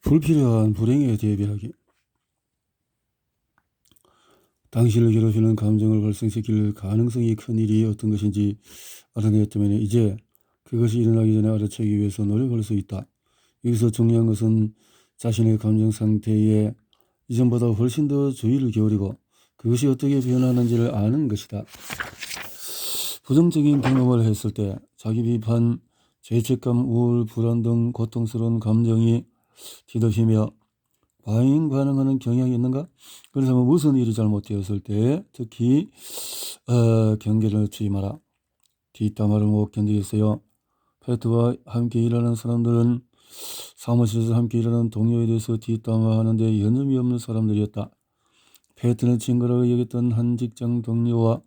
불필요한 불행에 대비하기. 당신을 괴롭히는 감정을 발생시킬 가능성이 큰 일이 어떤 것인지 알아내었다면 이제 그것이 일어나기 전에 알아채기 위해서 노력할 수 있다. 여기서 중요한 것은 자신의 감정 상태에 이전보다 훨씬 더 주의를 기울이고 그것이 어떻게 변하는지를 아는 것이다. 부정적인 경험을 했을 때 자기 비판, 죄책감, 우울, 불안 등 고통스러운 감정이 뒤덮이며 과잉 반응하는 경향이 있는가? 그렇다면 무슨 일이 잘못되었을 때 특히 경계를 늦추지 마라. 뒷담화를 못 견디겠어요. 페트와 함께 일하는 사람들은 사무실에서 함께 일하는 동료에 대해서 뒷담화하는데 여념이 없는 사람들이었다. 페트는 친구라고 여겼던 한 직장 동료와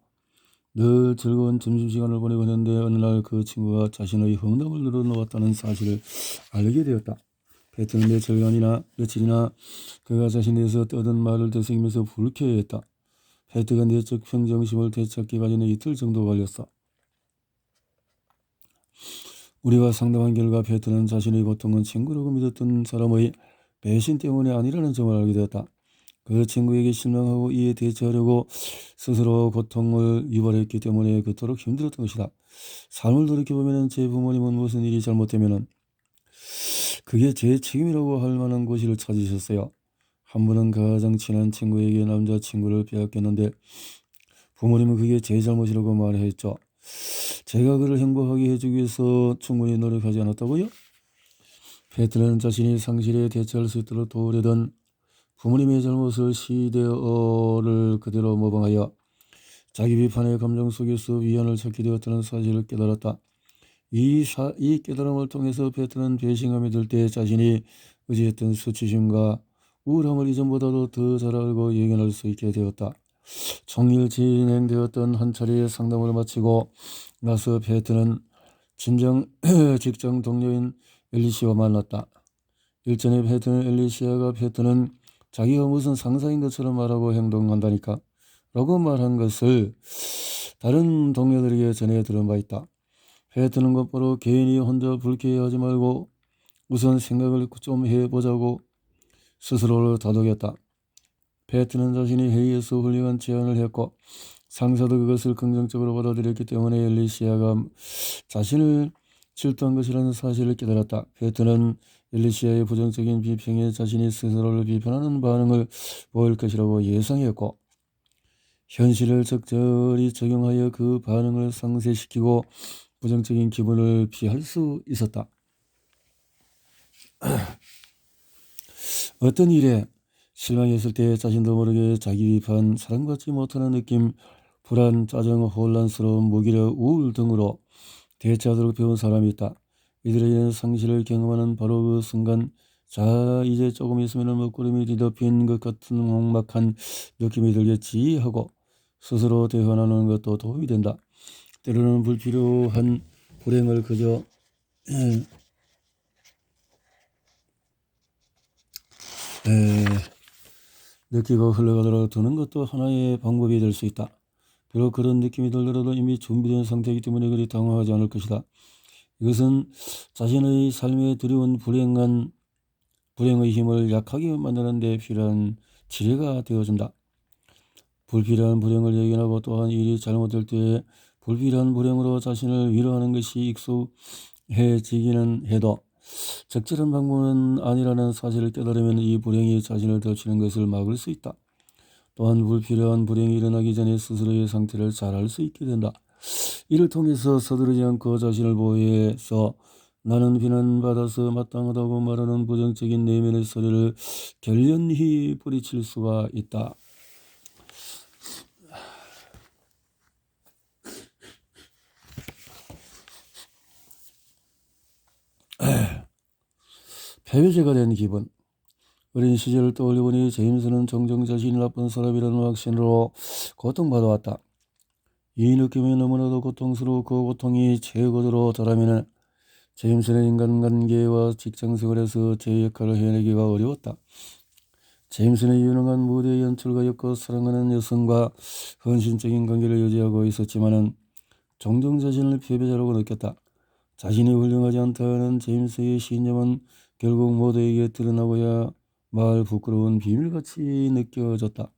늘 즐거운 점심시간을 보내고 있는데 어느 날 그 친구가 자신의 험담을 늘어놓았다는 사실을 알게 되었다. 페트는 며칠이나 그가 자신에 대해서 떠든 말을 되새기면서 불쾌해했다. 페트가 내적 평정심을 되찾기까지는 이틀 정도 걸렸어. 우리가 상담한 결과 페트는 자신의 고통은 친구라고 믿었던 사람의 배신 때문에 아니라는 점을 알게 되었다. 그 친구에게 실망하고 이에 대처하려고 스스로 고통을 유발했기 때문에 그토록 힘들었던 것이다. 삶을 돌이켜보면 제 부모님은 무슨 일이 잘못되면 그게 제 책임이라고 할 만한 고시를 찾으셨어요. 한 번은 가장 친한 친구에게 남자친구를 빼앗겼는데 부모님은 그게 제 잘못이라고 말했죠. 제가 그를 행복하게 해주기 위해서 충분히 노력하지 않았다고요? 페트는 자신이 상실에 대처할 수 있도록 도우려던 부모님의 잘못을 시대어를 그대로 모방하여 자기 비판의 감정 속에서 위안을 찾게 되었다는 사실을 깨달았다. 이 깨달음을 통해서 페트는 배신감이 들 때 자신이 의지했던 수치심과 우울함을 이전보다도 더 잘 알고 예견할 수 있게 되었다. 종일 진행되었던 한 차례의 상담을 마치고 나서 페트는 직장 동료인 엘리시와 만났다. 일전에 페트는 자기가 무슨 상사인 것처럼 말하고 행동한다니까 라고 말한 것을 다른 동료들에게 전해 들은 바 있다. 페트는 곧바로 개인이 혼자 불쾌해하지 말고 우선 생각을 좀 해보자고 스스로를 다독였다. 페트는 자신이 회의에서 훌륭한 제안을 했고 상사도 그것을 긍정적으로 받아들였기 때문에 엘리시아가 자신을 질투한 것이라는 사실을 깨달았다. 페트는 엘리시아의 부정적인 비평에 자신이 스스로를 비판하는 반응을 보일 것이라고 예상했고 현실을 적절히 적용하여 그 반응을 상쇄시키고 부정적인 기분을 피할 수 있었다. 어떤 일에 실망했을 때 자신도 모르게 자기 비판, 사랑받지 못하는 느낌, 불안, 짜증, 혼란스러움, 무기력, 우울 등으로 대처하도록 배운 사람이 있다. 이들에게는 상실을 경험하는 바로 그 순간 자 이제 조금 있으면 먹구름이 뒤덮인 것 같은 막막한 느낌이 들겠지 하고 스스로 대화하는 것도 도움이 된다. 때로는 불필요한 불행을 그저 느끼고 흘러가도록 두는 것도 하나의 방법이 될 수 있다. 비록 그런 느낌이 들더라도 이미 준비된 상태이기 때문에 그리 당황하지 않을 것이다. 이것은 자신의 삶에 두려운 불행의 힘을 약하게 만드는 데 필요한 지혜가 되어준다. 불필요한 불행을 예견하고 또한 일이 잘못될 때에 불필요한 불행으로 자신을 위로하는 것이 익숙해지기는 해도 적절한 방법은 아니라는 사실을 깨달으면 이 불행이 자신을 덮치는 것을 막을 수 있다. 또한 불필요한 불행이 일어나기 전에 스스로의 상태를 잘 알 수 있게 된다. 이를 통해서 서두르지 않고 자신을 보호해서 나는 비난받아서 마땅하다고 말하는 부정적인 내면의 소리를 결연히 뿌리칠 수가 있다. 패배자가 된 기분. 어린 시절을 떠올려보니 제임스는 종종 자신이 나쁜 사람이라는 확신으로 고통받아왔다. 이 느낌이 너무나도 고통스러워 그 고통이 최고로 달하면 제임스는 인간관계와 직장생활에서 제 역할을 해내기가 어려웠다. 제임스는 유능한 무대 연출가였고 사랑하는 여성과 헌신적인 관계를 유지하고 있었지만 종종 자신을 패배자라고 느꼈다. 자신이 훌륭하지 않다는 제임스의 신념은 결국 모두에게 드러나고야 말 부끄러운 비밀같이 느껴졌다.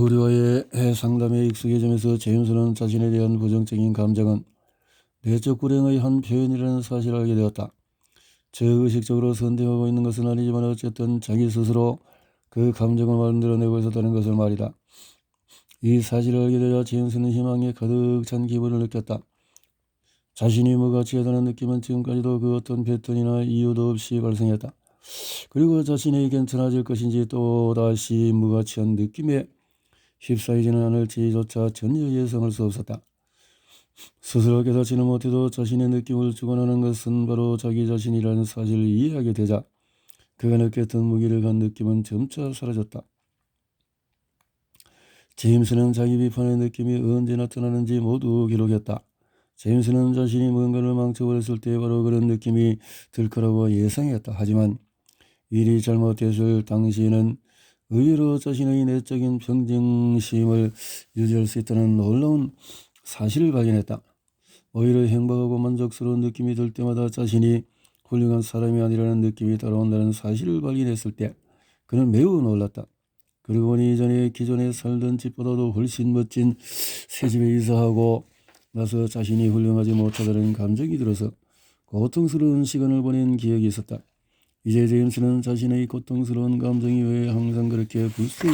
우리와의 상담에 익숙해지면서 제임스는 자신에 대한 부정적인 감정은 내적 불행의 한 표현이라는 사실을 알게 되었다. 저의식적으로 선택하고 있는 것은 아니지만 어쨌든 자기 스스로 그 감정을 만들어내고 있었다는 것을 말이다. 이 사실을 알게 되자 제임스는 희망에 가득 찬 기분을 느꼈다. 자신이 무가치하다는 느낌은 지금까지도 그 어떤 패턴이나 이유도 없이 발생했다. 그리고 자신이 괜찮아질 것인지 또다시 무가치한 느낌에 휩싸이지는 않을지조차 전혀 예상할 수 없었다. 스스로 깨닫지는 못해도 자신의 느낌을 주관하는 것은 바로 자기 자신이라는 사실을 이해하게 되자 그가 느꼈던 무기력한 느낌은 점차 사라졌다. 제임스는 자기 비판의 느낌이 언제 나타나는지 모두 기록했다. 제임스는 자신이 무언가를 망쳐버렸을 때 바로 그런 느낌이 들 거라고 예상했다. 하지만 일이 잘못됐을 당시에는 의외로 자신의 내적인 평정심을 유지할 수 있다는 놀라운 사실을 발견했다. 오히려 행복하고 만족스러운 느낌이 들 때마다 자신이 훌륭한 사람이 아니라는 느낌이 따라온다는 사실을 발견했을 때 그는 매우 놀랐다. 그러고 보니 이전에 기존에 살던 집보다도 훨씬 멋진 새 집에 이사하고 나서 자신이 훌륭하지 못하다는 감정이 들어서 고통스러운 시간을 보낸 기억이 있었다. 이제 제임스는 자신의 고통스러운 감정이 왜 항상 그렇게 불쑥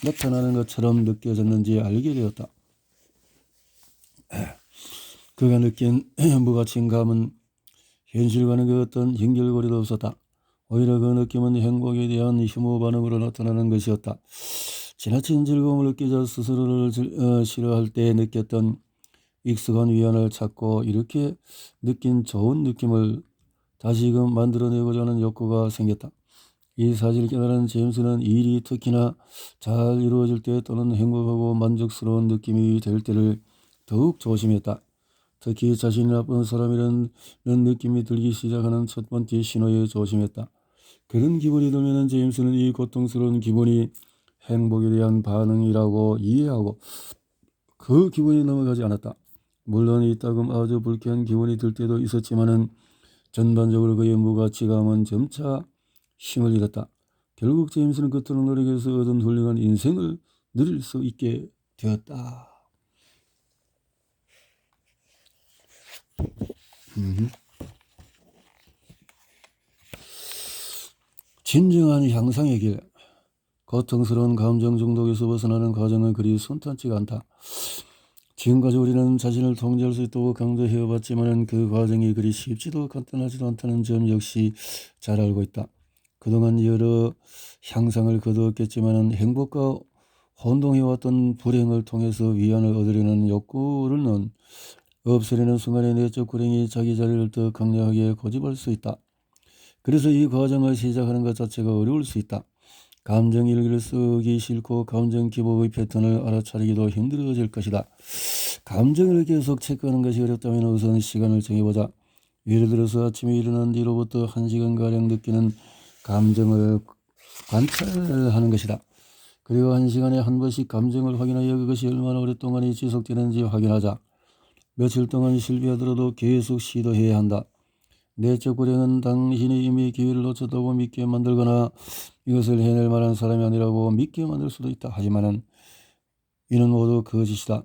나타나는 것처럼 느껴졌는지 알게 되었다. 그가 느낀 무가치인 감은 현실과는 그 어떤 연결고리도 없었다. 오히려 그 느낌은 행복에 대한 혐오 반응으로 나타나는 것이었다. 지나친 즐거움을 느끼자 스스로를 싫어할 때 느꼈던 익숙한 위안을 찾고 이렇게 느낀 좋은 느낌을 다시금 만들어내고자 하는 욕구가 생겼다. 이 사실을 깨달은 제임스는 일이 특히나 잘 이루어질 때 또는 행복하고 만족스러운 느낌이 될 때를 더욱 조심했다. 특히 자신이 나쁜 사람이라는 느낌이 들기 시작하는 첫 번째 신호에 조심했다. 그런 기분이 들면 제임스는 이 고통스러운 기분이 행복에 대한 반응이라고 이해하고 그 기분이 넘어가지 않았다. 물론 이따금 아주 불쾌한 기분이 들 때도 있었지만은 전반적으로 그의 무가치감은 점차 힘을 잃었다. 결국 제임스는 그토록 노력해서 얻은 훌륭한 인생을 누릴 수 있게 되었다. 진정한 향상의 길. 고통스러운 감정 중독에서 벗어나는 과정은 그리 순탄치가 않다. 지금까지 우리는 자신을 통제할 수 있다고 강조해왔지만 그 과정이 그리 쉽지도 간단하지도 않다는 점 역시 잘 알고 있다. 그동안 여러 향상을 거두었겠지만 행복과 혼동해왔던 불행을 통해서 위안을 얻으려는 욕구를 없애려는 순간에 내적 불행이 자기 자리를 더 강력하게 고집할 수 있다. 그래서 이 과정을 시작하는 것 자체가 어려울 수 있다. 감정 일기를 쓰기 싫고 감정 기복의 패턴을 알아차리기도 힘들어질 것이다. 감정을 계속 체크하는 것이 어렵다면 우선 시간을 정해보자. 예를 들어서 아침에 일어난 뒤로부터 1시간가량 느끼는 감정을 관찰하는 것이다. 그리고 1시간에 한 번씩 감정을 확인하여 그것이 얼마나 오랫동안 지속되는지 확인하자. 며칠 동안 실패하더라도 계속 시도해야 한다. 내적 불행은 당신이 이미 기회를 놓쳤다고 믿게 만들거나 이것을 해낼 만한 사람이 아니라고 믿게 만들 수도 있다. 하지만 이는 모두 거짓이다.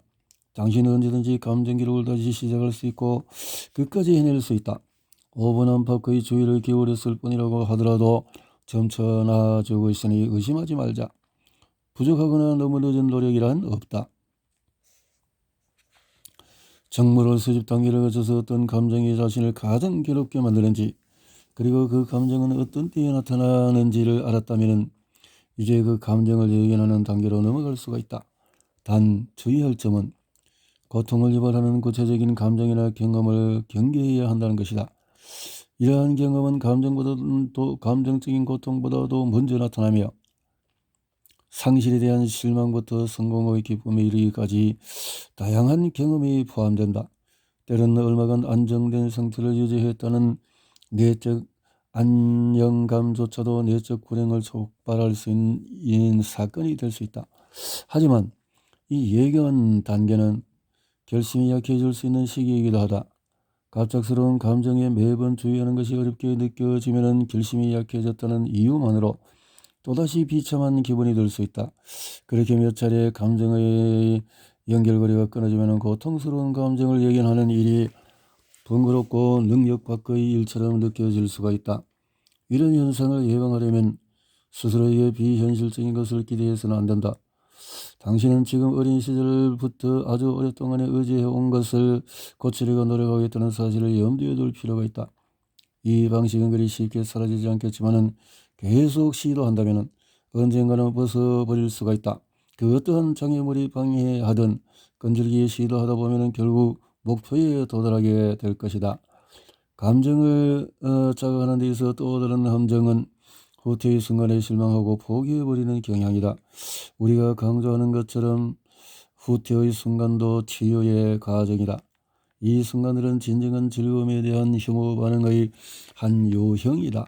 당신은 언제든지 감정 기록을 다시 시작할 수 있고 끝까지 해낼 수 있다. 5분 안팎의 주의를 기울였을 뿐이라고 하더라도 점차 나아지고 있으니 의심하지 말자. 부족하거나 너무 늦은 노력이란 없다. 정보를 수집 단계를 거쳐서 어떤 감정이 자신을 가장 괴롭게 만드는지 그리고 그 감정은 어떤 때에 나타나는지를 알았다면 이제 그 감정을 예견하는 단계로 넘어갈 수가 있다. 단 주의할 점은 고통을 유발하는 구체적인 감정이나 경험을 경계해야 한다는 것이다. 이러한 경험은 감정적인 고통보다도 먼저 나타나며 상실에 대한 실망부터 성공의 기쁨에 이르기까지 다양한 경험이 포함된다. 때로는 얼마간 안정된 상태를 유지했다는 내적 안정감조차도 내적 불행을 촉발할 수 있는 사건이 될 수 있다. 하지만 이 예견 단계는 결심이 약해질 수 있는 시기이기도 하다. 갑작스러운 감정에 매번 주의하는 것이 어렵게 느껴지면 결심이 약해졌다는 이유만으로 또다시 비참한 기분이 들 수 있다. 그렇게 몇 차례 감정의 연결고리가 끊어지면 고통스러운 감정을 예견하는 일이 번거롭고 능력 밖의 일처럼 느껴질 수가 있다. 이런 현상을 예방하려면 스스로에게 비현실적인 것을 기대해서는 안 된다. 당신은 지금 어린 시절부터 아주 오랫동안 의지해온 것을 고치려고 노력하겠다는 사실을 염두에 둘 필요가 있다. 이 방식은 그리 쉽게 사라지지 않겠지만 계속 시도한다면 언젠가는 벗어버릴 수가 있다. 그 어떠한 장애물이 방해하든 끈질기게 시도하다 보면 결국 목표에 도달하게 될 것이다. 감정을 자극하는 데 있어 또 다른 함정은 후퇴의 순간에 실망하고 포기해버리는 경향이다. 우리가 강조하는 것처럼 후퇴의 순간도 치유의 과정이다. 이 순간들은 진정한 즐거움에 대한 혐오 반응의 한 유형이다.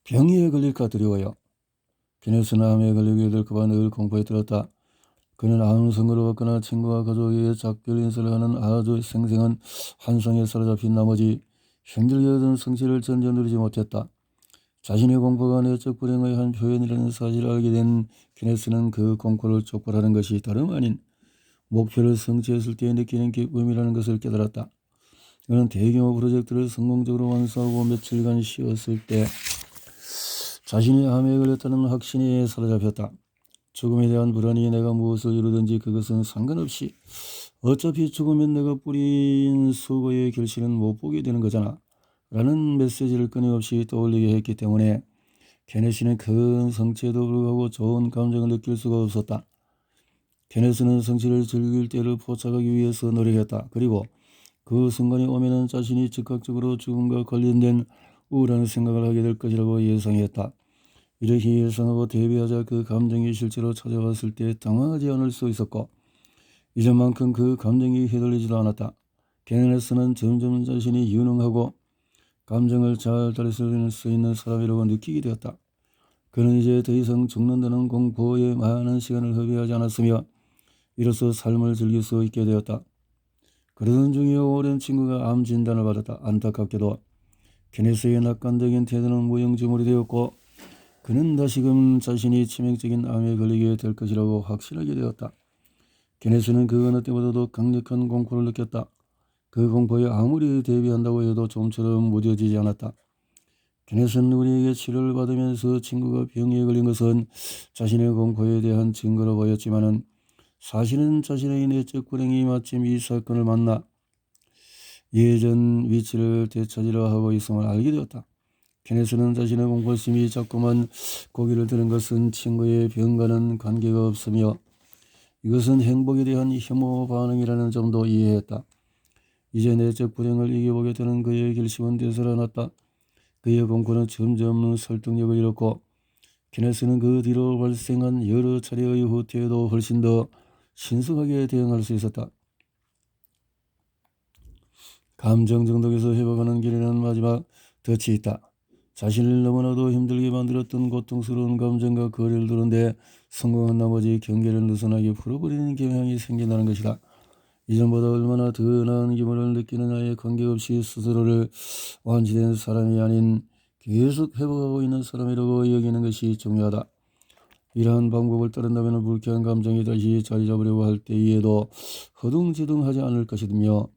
병에 걸릴까 두려워요. 케네스는 암에 걸리게 될까봐 늘 공포에 들었다. 그는 아무 선거를 받거나 친구와 가족에게 작별 인사를 하는 아주 생생한 환상에 사로잡힌 나머지 힘들게 얻은 성취를 전혀 누리지 못했다. 자신의 공포가 내적 불행의 한 표현이라는 사실을 알게 된 케네스는 그 공포를 촉발하는 것이 다름 아닌 목표를 성취했을 때 느끼는 기쁨이라는 것을 깨달았다. 그는 대규모 프로젝트를 성공적으로 완수하고 며칠간 쉬었을 때 자신이 암에 걸렸다는 확신에 사로잡혔다. 죽음에 대한 불안이 내가 무엇을 이루든지 그것은 상관없이 어차피 죽으면 내가 뿌린 수고의 결실은 못 보게 되는 거잖아 라는 메시지를 끊임없이 떠올리게 했기 때문에 케네시는 큰 성취에도 불구하고 좋은 감정을 느낄 수가 없었다. 케네스는 성취를 즐길 때를 포착하기 위해서 노력했다. 그리고 그 순간이 오면은 자신이 즉각적으로 죽음과 관련된 우울한 생각을 하게 될 것이라고 예상했다. 이렇게 예상하고 대비하자 그 감정이 실제로 찾아왔을 때 당황하지 않을 수 있었고 이전만큼 그 감정이 휘둘리지도 않았다. 케네스는 점점 자신이 유능하고 감정을 잘 다스릴 수 있는 사람이라고 느끼게 되었다. 그는 이제 더 이상 죽는다는 공포에 많은 시간을 허비하지 않았으며 이로써 삶을 즐길 수 있게 되었다. 그러던 중에 오랜 친구가 암 진단을 받았다. 안타깝게도 케네스의 낙관적인 태도는 무용지물이 되었고 그는 다시금 자신이 치명적인 암에 걸리게 될 것이라고 확신하게 되었다. 케네스는 그 어느 때보다도 강력한 공포를 느꼈다. 그 공포에 아무리 대비한다고 해도 좀처럼 무뎌지지 않았다. 케네스는 우리에게 치료를 받으면서 친구가 병에 걸린 것은 자신의 공포에 대한 증거로 보였지만은 사실은 자신의 내적 불행이 마침 이 사건을 만나 예전 위치를 되찾으려 하고 있음을 알게 되었다. 케네스는 자신의 공포심이 자꾸만 고개를 드는 것은 친구의 병과는 관계가 없으며 이것은 행복에 대한 혐오 반응이라는 점도 이해했다. 이제 내적 불행을 이겨보겠다는 그의 결심은 되살아났다. 그의 공포는 점점 설득력을 잃었고 케네스는 그 뒤로 발생한 여러 차례의 후퇴에도 훨씬 더 신속하게 대응할 수 있었다. 감정 정독에서 회복하는 길에는 마지막 덫이 있다. 자신을 너무나도 힘들게 만들었던 고통스러운 감정과 거리를 두는데 성공한 나머지 경계를 느슨하게 풀어버리는 경향이 생긴다는 것이다. 이전보다 얼마나 더 나은 기분을 느끼느냐에 관계없이 스스로를 완치된 사람이 아닌 계속 회복하고 있는 사람이라고 여기는 것이 중요하다. 이러한 방법을 따른다면 불쾌한 감정이 다시 자리 잡으려고 할 때에도 허둥지둥하지 않을 것이며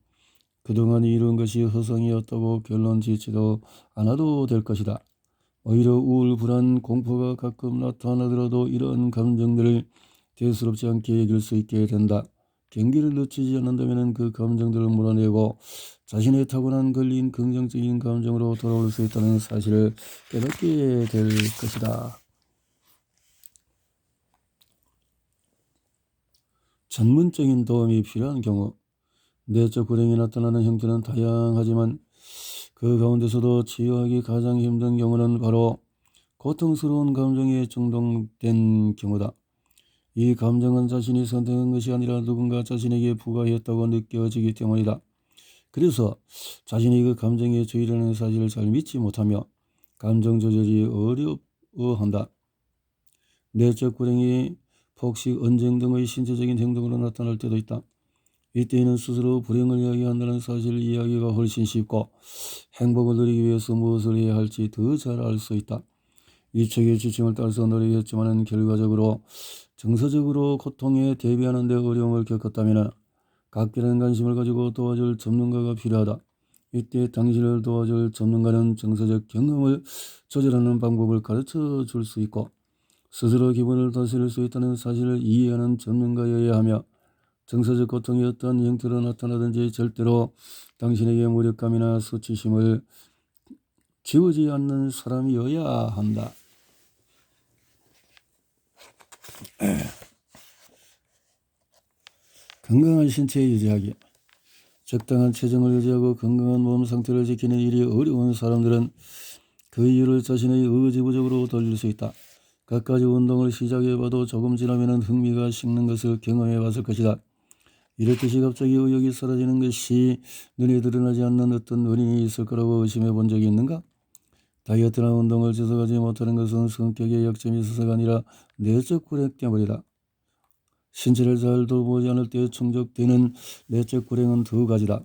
그동안 이룬 것이 허상이었다고 결론 짓지도 않아도 될 것이다. 오히려 우울, 불안, 공포가 가끔 나타나더라도 이런 감정들을 대수롭지 않게 여길 수 있게 된다. 경계를 늦추지 않는다면 그 감정들을 몰아내고 자신의 타고난 걸린 긍정적인 감정으로 돌아올 수 있다는 사실을 깨닫게 될 것이다. 전문적인 도움이 필요한 경우 내적 불행이 나타나는 형태는 다양하지만 그 가운데서도 치유하기 가장 힘든 경우는 바로 고통스러운 감정에 중독된 경우다. 이 감정은 자신이 선택한 것이 아니라 누군가 자신에게 부과했다고 느껴지기 때문이다. 그래서 자신이 그 감정의 주인이라는 사실을 잘 믿지 못하며 감정 조절이 어려워한다. 내적 불행이 폭식, 언쟁 등의 신체적인 행동으로 나타날 때도 있다. 이때에는 스스로 불행을 이야기한다는 사실을 이야기가 훨씬 쉽고 행복을 누리기 위해서 무엇을 해야 할지 더 잘 알 수 있다. 이 책의 지침을 따라서 노력했지만 결과적으로 정서적으로 고통에 대비하는 데 어려움을 겪었다면 각별한 관심을 가지고 도와줄 전문가가 필요하다. 이때 당신을 도와줄 전문가는 정서적 경험을 조절하는 방법을 가르쳐 줄 수 있고 스스로 기분을 다스릴 수 있다는 사실을 이해하는 전문가여야 하며 정서적 고통이 어떤 형태로 나타나든지 절대로 당신에게 무력감이나 수치심을 지우지 않는 사람이어야 한다. 건강한 신체 유지하기. 적당한 체중을 유지하고 건강한 몸 상태를 지키는 일이 어려운 사람들은 그 이유를 자신의 의지 부족으로 돌릴 수 있다. 갖가지 운동을 시작해봐도 조금 지나면 흥미가 식는 것을 경험해봤을 것이다. 이렇듯이 갑자기 의욕이 사라지는 것이 눈에 드러나지 않는 어떤 원인이 있을 거라고 의심해 본 적이 있는가? 다이어트나 운동을 지속하지 못하는 것은 성격에 약점이 있어서가 아니라 내적 불행 때문이다. 신체를 잘 돌보지 않을 때 충족되는 내적 불행은 두 가지다.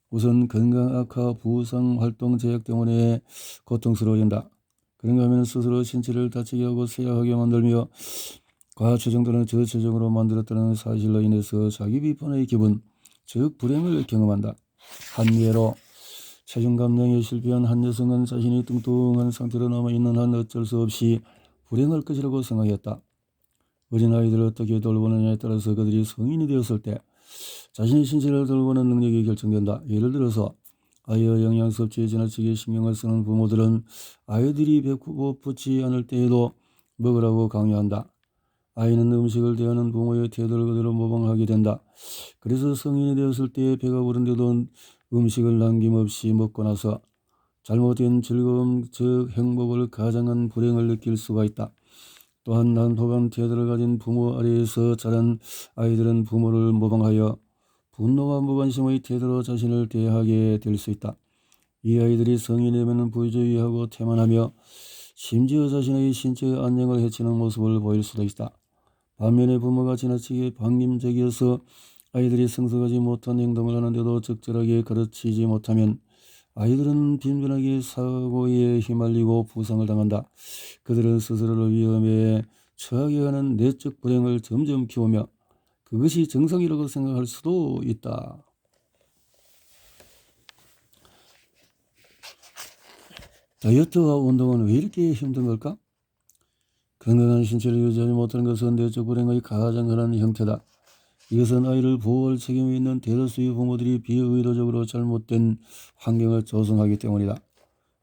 우선 건강 악화, 부상, 활동 제약 때문에 고통스러워진다. 그런가 하면 스스로 신체를 다치게 하고 쇠약하게 만들며 과체중 또는 저체중으로 만들었다는 사실로 인해서 자기 비판의 기분, 즉 불행을 경험한다. 한 예로 체중 감량에 실패한 한 여성은 자신이 뚱뚱한 상태로 남아있는 한 어쩔 수 없이 불행할 것이라고 생각했다. 어린아이들을 어떻게 돌보느냐에 따라서 그들이 성인이 되었을 때 자신의 신체를 돌보는 능력이 결정된다. 예를 들어서 아이의 영양 섭취에 지나치게 신경을 쓰는 부모들은 아이들이 배고프지 않을 때에도 먹으라고 강요한다. 아이는 음식을 대하는 부모의 태도를 그대로 모방하게 된다. 그래서 성인이 되었을 때 배가 부른데도 음식을 남김없이 먹고 나서 잘못된 즐거움, 즉 행복을 가장한 불행을 느낄 수가 있다. 또한 난폭한 태도를 가진 부모 아래에서 자란 아이들은 부모를 모방하여 분노와 무관심의 태도로 자신을 대하게 될 수 있다. 이 아이들이 성인이 되면 부주의하고 태만하며 심지어 자신의 신체의 안녕을 해치는 모습을 보일 수도 있다. 반면에 부모가 지나치게 방임적이어서 아이들이 성숙하지 못한 행동을 하는데도 적절하게 가르치지 못하면 아이들은 빈번하게 사고에 휘말리고 부상을 당한다. 그들은 스스로를 위험에 처하게 하는 내적 불행을 점점 키우며 그것이 정상이라고 생각할 수도 있다. 다이어트와 운동은 왜 이렇게 힘든 걸까? 건강한 신체를 유지하지 못하는 것은 내적 불행의 가장 흔한 형태다. 이것은 아이를 보호할 책임이 있는 대다수의 부모들이 비의도적으로 잘못된 환경을 조성하기 때문이다.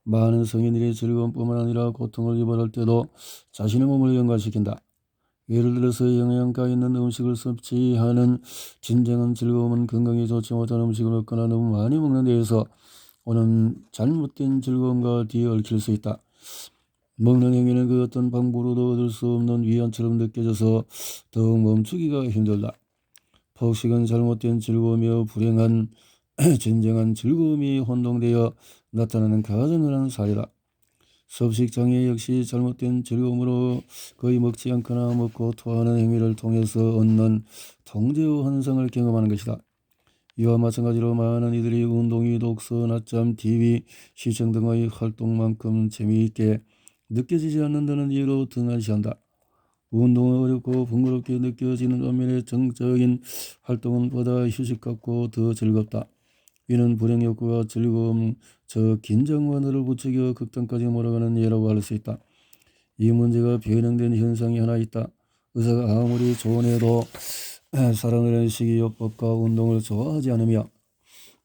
많은 성인들이 즐거움뿐만 아니라 고통을 유발할 때도 자신의 몸을 연관시킨다. 예를 들어서 영양가 있는 음식을 섭취하는 진정한 즐거움은 건강에 좋지 못한 음식을 먹거나 너무 많이 먹는 데에서 오는 잘못된 즐거움과 뒤에 얽힐 수 있다. 먹는 행위는 그 어떤 방법으로도 얻을 수 없는 위안처럼 느껴져서 더욱 멈추기가 힘들다. 폭식은 잘못된 즐거움이며 불행한 진정한 즐거움이 혼동되어 나타나는 가장 흔한 사례다. 섭식장애 역시 잘못된 즐거움으로 거의 먹지 않거나 먹고 토하는 행위를 통해서 얻는 통제의 환상을 경험하는 것이다. 이와 마찬가지로 많은 이들이 운동이 독서, 낮잠, TV, 시청 등의 활동만큼 재미있게 느껴지지 않는다는 이유로 등한시한다. 운동은 어렵고 번거롭게 느껴지는 반면에 정적인 활동은 보다 휴식 같고 더 즐겁다. 이는 불행 욕구가 즐거움, 저 긴장 완화를 부추겨 극단까지 몰아가는 예라고 할 수 있다. 이 문제가 변형된 현상이 하나 있다. 의사가 아무리 조언해도 사람들은 식이요법과 운동을 좋아하지 않으며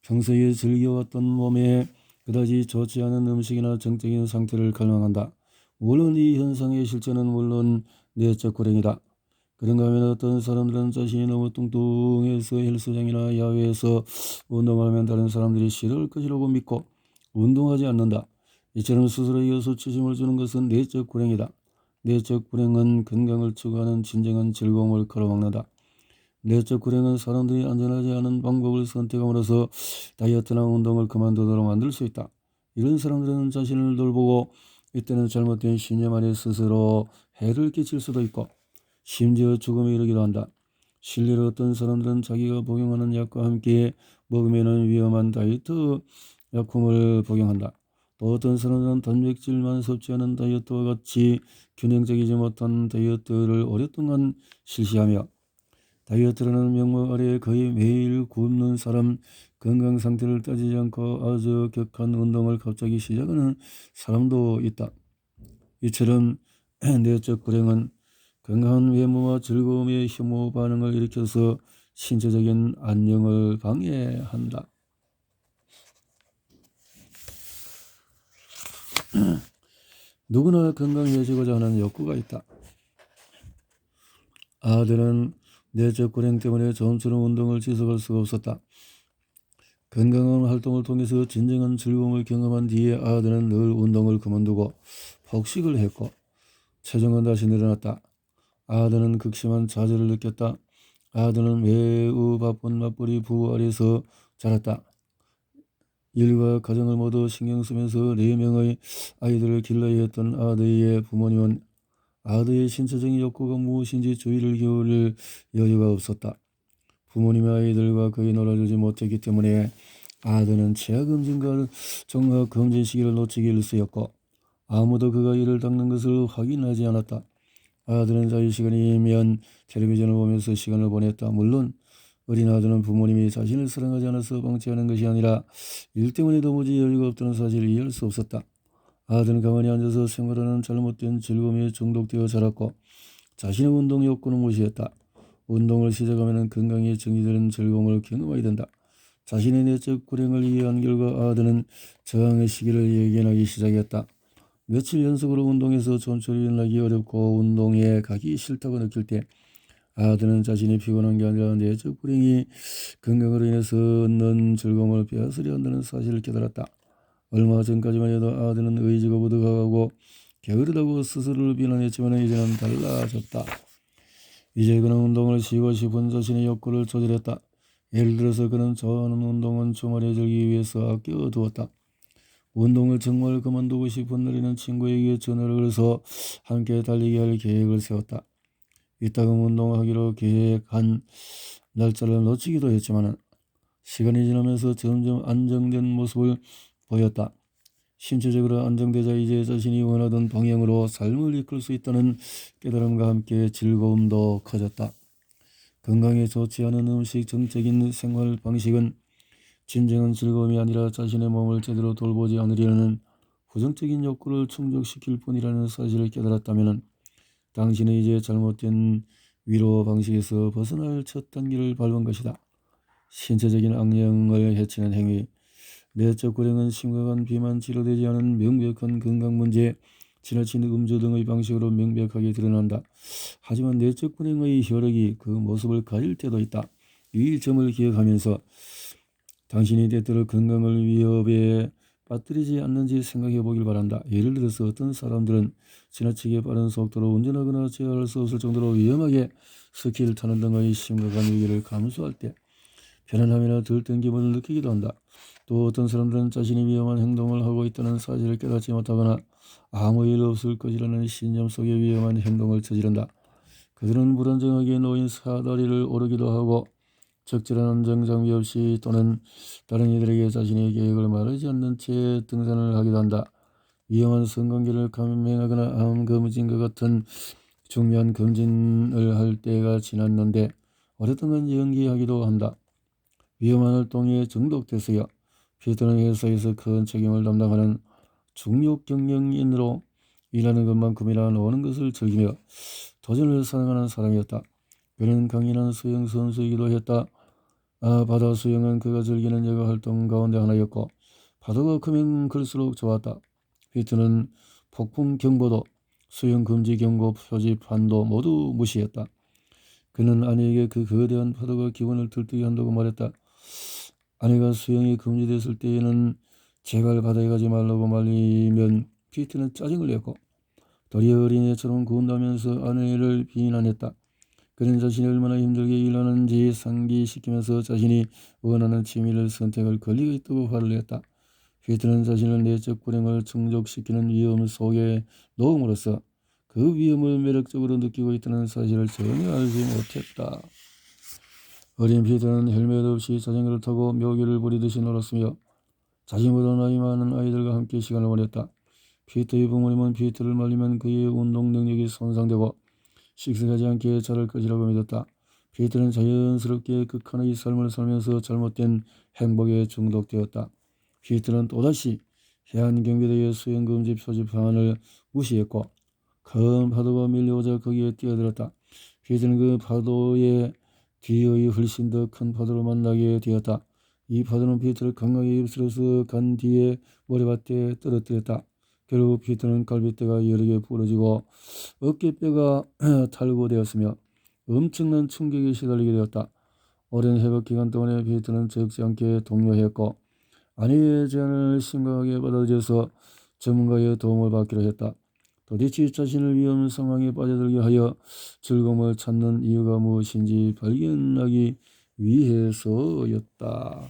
평소에 즐겨왔던 몸에 그다지 좋지 않은 음식이나 정적인 상태를 갈망한다. 물론 이 현상의 실제는 물론 내적 불행이다. 그런가 하면 어떤 사람들은 자신이 너무 뚱뚱해서 헬스장이나 야외에서 운동하면 다른 사람들이 싫어할 것이라고 믿고 운동하지 않는다. 이처럼 스스로에게 수치심을 주는 것은 내적 불행이다. 내적 불행은 건강을 추구하는 진정한 즐거움을 가로막는다. 내적 불행은 사람들이 안전하지 않은 방법을 선택함으로써 다이어트나 운동을 그만두도록 만들 수 있다. 이런 사람들은 자신을 돌보고 이때는 잘못된 신념 안에 스스로 해를 끼칠 수도 있고 심지어 죽음에 이르기도 한다. 실례로 어떤 사람들은 자기가 복용하는 약과 함께 먹으면 위험한 다이어트 약품을 복용한다. 또 어떤 사람들은 단백질만 섭취하는 다이어트와 같이 균형적이지 못한 다이어트를 오랫동안 실시하며 다이어트라는 명목 아래 거의 매일 굶는 사람, 건강 상태를 따지지 않고 아주 격한 운동을 갑자기 시작하는 사람도 있다. 이처럼 내적 불행은 건강한 외모와 즐거움의 혐오 반응을 일으켜서 신체적인 안녕을 방해한다. 누구나 건강해지고자 하는 욕구가 있다. 아들은 내적 불행 때문에 좀처럼 운동을 지속할 수가 없었다. 건강한 활동을 통해서 진정한 즐거움을 경험한 뒤에 아들은 늘 운동을 그만두고 폭식을 했고 체중은 다시 늘어났다. 아들은 극심한 좌절을 느꼈다. 아들은 매우 바쁜 맞벌이 부부 아래서 자랐다. 일과 가정을 모두 신경 쓰면서 4명의 아이들을 길러야 했던 아들의 부모님은 아들의 신체적인 욕구가 무엇인지 주의를 기울일 여유가 없었다. 부모님의 아이들과 거의 놀아주지 못했기 때문에 아들은 치아검진과 종합검진 시기를 놓치기 일쑤였고 아무도 그가 이를 닦는 것을 확인하지 않았다. 아들은 자유시간이면 텔레비전을 보면서 시간을 보냈다. 물론 어린 아들은 부모님이 자신을 사랑하지 않아서 방치하는 것이 아니라 일 때문에 도무지 여유가 없다는 사실을 이해할 수 없었다. 아들은 가만히 앉아서 생활하는 잘못된 즐거움에 중독되어 자랐고 자신의 운동 욕구는 무시했다. 운동을 시작하면 건강에 정의되는 즐거움을 경험하게 된다. 자신의 내적 불행을 이해한 결과 아들은 저항의 시기를 예견하기 시작했다. 며칠 연속으로 운동에서 좀처럼 일어나기 어렵고 운동에 가기 싫다고 느낄 때 아들은 자신이 피곤한 게 아니라 내적 불행이 건강으로 인해서 얻는 즐거움을 빼앗으려 한다는 사실을 깨달았다. 얼마 전까지만 해도 아들은 의지가 부득하고 게으르다고 스스로를 비난했지만 이제는 달라졌다. 이제 그는 운동을 쉬고 싶은 자신의 욕구를 조절했다. 예를 들어서 그는 좋아하는 운동은 주말에 즐기기 위해서 아껴두었다. 운동을 정말 그만두고 싶은 날에는 친구에게 전화를 걸어서 함께 달리기 할 계획을 세웠다. 이따금 운동하기로 계획한 날짜를 놓치기도 했지만 시간이 지나면서 점점 안정된 모습을 보였다. 신체적으로 안정되자 이제 자신이 원하던 방향으로 삶을 이끌 수 있다는 깨달음과 함께 즐거움도 커졌다. 건강에 좋지 않은 음식, 정적인 생활 방식은 진정한 즐거움이 아니라 자신의 몸을 제대로 돌보지 않으려는 부정적인 욕구를 충족시킬 뿐이라는 사실을 깨달았다면 당신은 이제 잘못된 위로 방식에서 벗어날 첫 단계를 밟은 것이다. 신체적인 악령을 해치는 행위, 내적 불행은 심각한 비만 치료되지 않은 명백한 건강 문제, 지나친 음주 등의 방식으로 명백하게 드러난다. 하지만 내적 불행의 혈액이 그 모습을 가릴 때도 있다. 이 점을 기억하면서 당신이 때때로 건강을 위협에 빠뜨리지 않는지 생각해 보길 바란다. 예를 들어서 어떤 사람들은 지나치게 빠른 속도로 운전하거나 제어할 수 없을 정도로 위험하게 스키를 타는 등의 심각한 위기를 감수할 때 편안함이나 들뜬 기분을 느끼기도 한다. 또 어떤 사람들은 자신이 위험한 행동을 하고 있다는 사실을 깨닫지 못하거나 아무 일 없을 것이라는 신념 속에 위험한 행동을 저지른다. 그들은 불안정하게 놓인 사다리를 오르기도 하고 적절한 안전 장비 없이 또는 다른 이들에게 자신의 계획을 말하지 않는 채 등산을 하기도 한다. 위험한 성관계를 감행하거나 암 검진과 같은 중요한 검진을 할 때가 지났는데 오랫동안 연기하기도 한다. 위험한 활동에 중독돼서요. 피터는 회사에서 큰 책임을 담당하는 중요 경영인으로 일하는 것만큼이나 노는 것을 즐기며 도전을 사랑하는 사람이었다. 그는 강인한 수영 선수이기도 했다. 바다 수영은 그가 즐기는 여가 활동 가운데 하나였고 파도가 크면 클수록 좋았다. 피터는 폭풍 경보도 수영 금지 경고 표지판도 모두 무시했다. 그는 아내에게 그 거대한 파도가 기분을 들뜨게 한다고 말했다. 아내가 수영이 금지됐을 때에는 제발 바다에 가지 말라고 말리면 피터는 짜증을 냈고 도리어 어린애처럼 군다면서 아내를 비난했다. 그는 자신이 얼마나 힘들게 일하는지 상기시키면서 자신이 원하는 취미를 선택할 권리가 있다고 화를 냈다. 피터는 자신을 내적 불행을 충족시키는 위험 속에 놓음으로써 그 위험을 매력적으로 느끼고 있다는 사실을 전혀 알지 못했다. 어린 피터는 헬멧 없이 자전거를 타고 묘기를 부리듯이 놀았으며 자신보다 나이 많은 아이들과 함께 시간을 보냈다. 피터의 부모님은 피터를 말리면 그의 운동 능력이 손상되고 씩씩하지 않게 자랄 것이라고 믿었다. 피터는 자연스럽게 극한의 삶을 살면서 잘못된 행복에 중독되었다. 피터는 또다시 해안경비대의 수영금지 표지판을 무시했고 큰 파도가 밀려오자 거기에 뛰어들었다. 피터는 그 파도에 뒤의 훨씬 더 큰 파도를 만나게 되었다. 이 파도는 피터를 강하게 휩쓸어서 간 뒤에 모래밭에 떨어뜨렸다. 결국 피터는 갈비뼈가 여러 개 부러지고 어깨뼈가 탈구되었으며 엄청난 충격에 시달리게 되었다. 오랜 회복 기간 동안에 피터는 적지 않게 동요했고 아내의 제안을 심각하게 받아들여서 전문가의 도움을 받기로 했다. 도대체 자신을 위험 상황에 빠져들게 하여 즐거움을 찾는 이유가 무엇인지 발견하기 위해서였다.